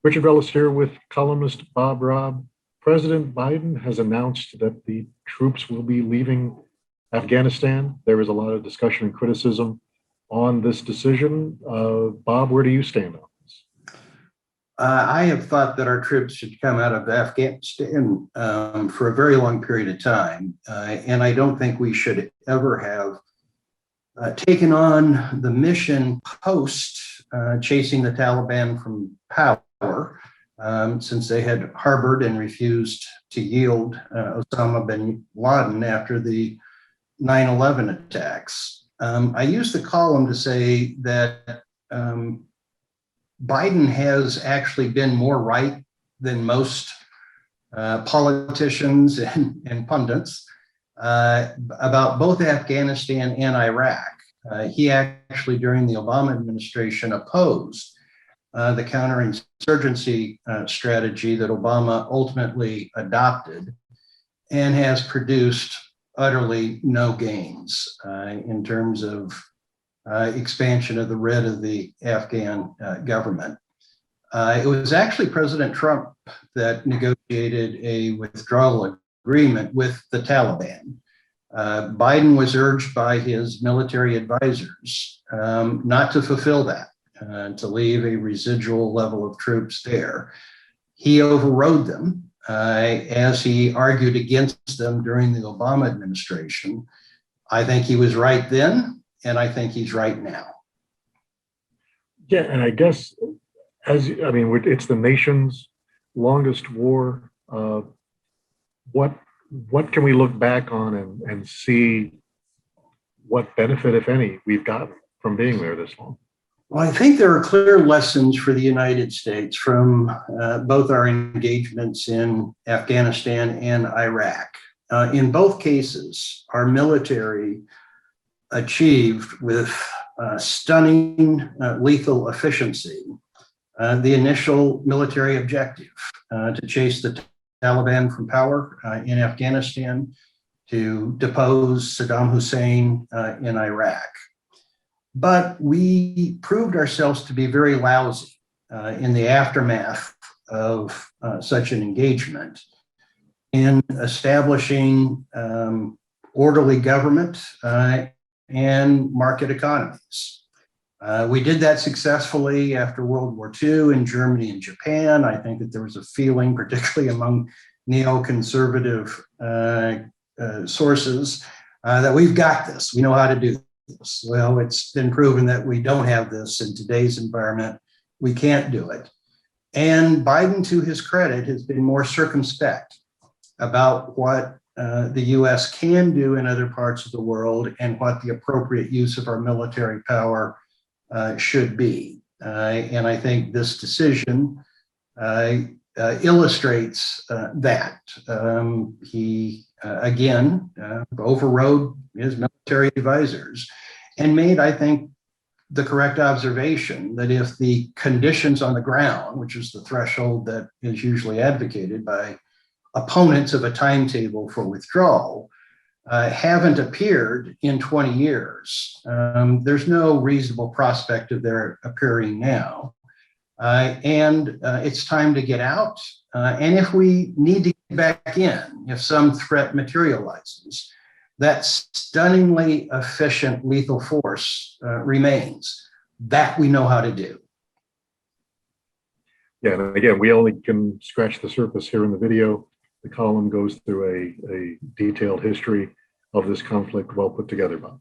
Richard Bellis here with columnist Bob Robb. President Biden has announced that the troops will be leaving Afghanistan. There is a lot of discussion and criticism on this decision. Bob, where do you stand on this? I have thought that our troops should come out of Afghanistan for a very long period of time. And I don't think we should ever have taken on the mission post chasing the Taliban from power, since they had harbored and refused to yield Osama bin Laden after the 9/11 attacks. I use the column to say that Biden has actually been more right than most politicians and pundits about both Afghanistan and Iraq. He actually, during the Obama administration, opposed the counterinsurgency strategy that Obama ultimately adopted and has produced utterly no gains in terms of expansion of the red of the Afghan government. It was actually President Trump that negotiated a withdrawal agreement with the Taliban. Biden was urged by his military advisors not to fulfill that, to leave a residual level of troops there. He overrode them as he argued against them during the Obama administration. I think he was right then, and I think he's right now. Yeah, and I guess it's the nation's longest war. What can we look back on and see what benefit, if any, we've gotten from being there this long? Well, I think there are clear lessons for the United States from both our engagements in Afghanistan and Iraq. In both cases, our military achieved with stunning lethal efficiency the initial military objective to chase the Taliban from power in Afghanistan, to depose Saddam Hussein in Iraq. But we proved ourselves to be very lousy in the aftermath of such an engagement in establishing orderly government and market economies. We did that successfully after World War II in Germany and Japan. I think that there was a feeling, particularly among neoconservative sources, that we've got this, we know how to do this. Well, it's been proven that we don't have this in today's environment. We can't do it. And Biden, to his credit, has been more circumspect about what the US can do in other parts of the world and what the appropriate use of our military power should be. And I think this decision illustrates that. He, again, overrode his military advisors and made, I think, the correct observation that if the conditions on the ground, which is the threshold that is usually advocated by opponents of a timetable for withdrawal, haven't appeared in 20 years, there's no reasonable prospect of their appearing now. And it's time to get out. And if we need to get back in, if some threat materializes, that stunningly efficient lethal force remains. That we know how to do. Yeah, and again, we only can scratch the surface here in the video. The column goes through a detailed history of this conflict, well put together, Bob.